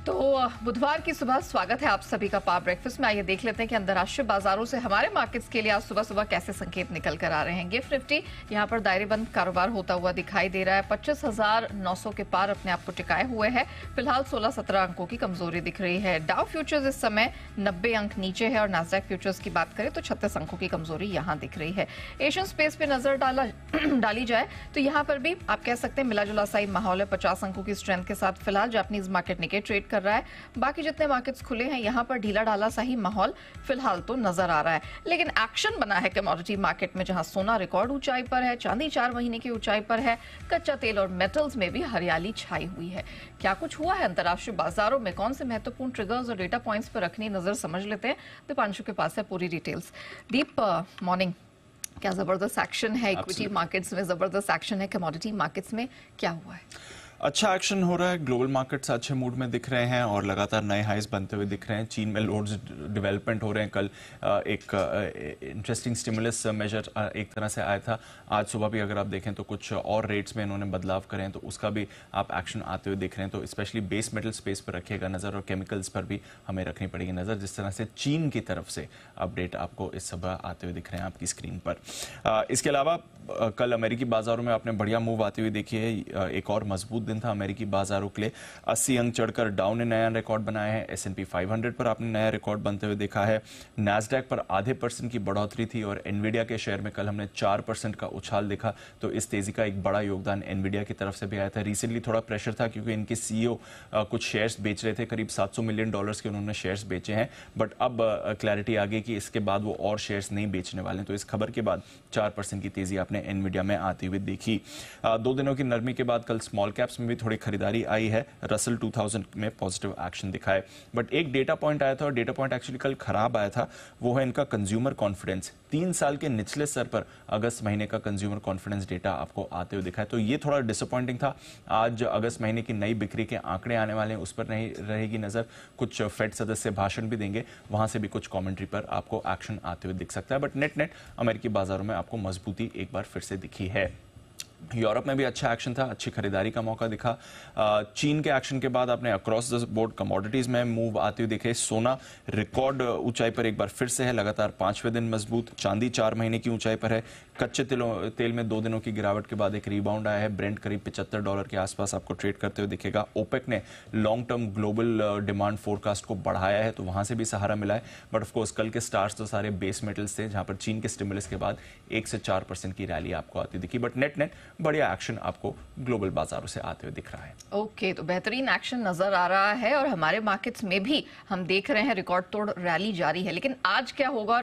तो बुधवार की सुबह स्वागत है आप सभी का पावर ब्रेकफास्ट में। आइए देख लेते हैं कि अंतर्राष्ट्रीय बाजारों से हमारे मार्केट्स के लिए आज सुबह सुबह कैसे संकेत निकल कर आ रहे हैं। गिफ्ट निफ्टी यहां पर दायरेबंद कारोबार होता हुआ दिखाई दे रहा है। 25,900 के पार अपने आप को टिकाए हुए है। फिलहाल 16-17 अंकों की कमजोरी दिख रही है। डाउ फ्यूचर्स इस समय 90 अंक नीचे है और नास्डैक फ्यूचर्स की बात करें तो 36 अंकों की कमजोरी यहां दिख रही है। एशियन स्पेस पे नजर डाली जाए तो यहां पर भी आप कह सकते हैं मिला जुला सा माहौल है। 50 अंकों की स्ट्रेंथ के साथ फिलहाल जापानीज मार्केट निके ट्रेड कर रहा है। बाकी जितने मार्केट्स खुले हैं यहां पर ढीला ढाला सा ही माहौल फिलहाल तो नजर आ रहा है। लेकिन एक्शन बना है कमोडिटी मार्केट में, जहां सोना रिकॉर्ड ऊंचाई पर है, चांदी 4 महीने की ऊंचाई पर है, कच्चा तेल और मेटल्स में भी हरियाली छाई हुई है। क्या कुछ हुआ है अंतर्राष्ट्रीय बाजारों में, कौन से महत्वपूर्ण ट्रिगर्स और डेटा पॉइंट्स पर रखनी नजर, समझ लेते हैं। दीपांशु के पास है पूरी डिटेल्स। दीप, मॉर्निंग। क्या जबरदस्त एक्शन है इक्विटी मार्केट्स में, जबरदस्त एक्शन है कमोडिटी मार्केट्स में, क्या हुआ है? अच्छा एक्शन हो रहा है। ग्लोबल मार्केट्स अच्छे मूड में दिख रहे हैं और लगातार नए हाइज बनते हुए दिख रहे हैं। चीन में लोड्स डेवलपमेंट हो रहे हैं। कल एक इंटरेस्टिंग स्टिमुलस मेजर एक तरह से आया था। आज सुबह भी अगर आप देखें तो कुछ और रेट्स में इन्होंने बदलाव करे हैं, तो उसका भी आप एक्शन आते हुए दिख रहे हैं। तो स्पेशली बेस मेटल स्पेस पर रखिएगा नज़र और केमिकल्स पर भी हमें रखनी पड़ेगी नज़र। जिस तरह से चीन की तरफ से अपडेट आपको इस सुबह आते हुए दिख रहे हैं आपकी स्क्रीन पर। इसके अलावा कल अमेरिकी बाजारों में आपने बढ़िया मूव आती हुई देखी है। एक और मजबूत दिन था अमेरिकी बाजारों के लिए। 80 अंक चढ़कर डाउ ने नया रिकॉर्ड बनाया है। S&P 500 पर आपने नया रिकॉर्ड बनते हुए देखा है। नैस्डैक पर आधे % की बढ़ोतरी थी और एनवीडिया के शेयर में कल हमने 4% का उछाल देखा। तो इस तेजी का एक बड़ा योगदान एनवीडिया की तरफ से भी आया था। रिसेंटली थोड़ा प्रेशर था क्योंकि इनके CEO कुछ शेयर्स बेच रहे थे। करीब $700 मिलियन के उन्होंने शेयर्स बेचे हैं, बट अब क्लैरिटी आ गई कि इसके बाद वो और शेयर्स नहीं बेचने वाले। तो इस खबर के बाद 4% की तेजी आपने एनवीडिया में आती हुई देखी। 2 दिनों की नरमी के बाद कल स्मॉल कैप्स में भी थोड़ी खरीदारी आई है। रसल 2000 में पॉजिटिव एक्शन दिखाए, बट एक डेटा पॉइंट आया था और डेटा पॉइंट एक्चुअली कल खराब आया था। वो है इनका कंज्यूमर कॉन्फिडेंस। 3 साल के निचले स्तर पर अगस्त महीने का कंज्यूमर कॉन्फिडेंस डेटा आपको आते हुए दिखाए, तो ये थोड़ा डिसअपॉइंटिंग था। आज अगस्त महीने की नई बिक्री के आंकड़े आने वाले हैं, उस पर नहीं रहेगी नजर। कुछ फेड सदस्य भाषण भी देंगे, वहां से भी कुछ कमेंट्री पर आपको एक्शन आते हुए दिख सकता है। बट नेट अमेरिकी बाजारों में आपको मजबूती एक बार फिर से दिखी है। यूरोप में भी अच्छा एक्शन था, अच्छी खरीदारी का मौका दिखा। चीन के एक्शन के बाद आपने अक्रॉस द बोर्ड कमोडिटीज में मूव आते हुए देखे। सोना रिकॉर्ड ऊंचाई पर एक बार फिर से है, लगातार 5वें दिन मजबूत। चांदी 4 महीने की ऊंचाई पर है। कच्चे तेल में 2 दिनों की गिरावट के बाद एक रिबाउंड आया है। ब्रेंट करीब $75 के आसपास आपको ट्रेड करते हुए दिखेगा। ओपेक ने long term global demand forecast को बढ़ाया है, तो वहां से भी सहारा मिला है। बट ऑफकोर्स कल के स्टार्स तो सारे बेस मेटल्स थे, जहां पर चीन के स्टिमुलस के बाद 1 से 4% की रैली आपको आती दिखी। बट नेट बढ़िया एक्शन आपको ग्लोबल बाजारों से आते हुए दिख रहा है। ओके, तो बेहतरीन एक्शन नजर आ रहा है और हमारे मार्केट्स में भी हम देख रहे हैं रिकॉर्ड तोड़ रैली जारी है। लेकिन आज क्या होगा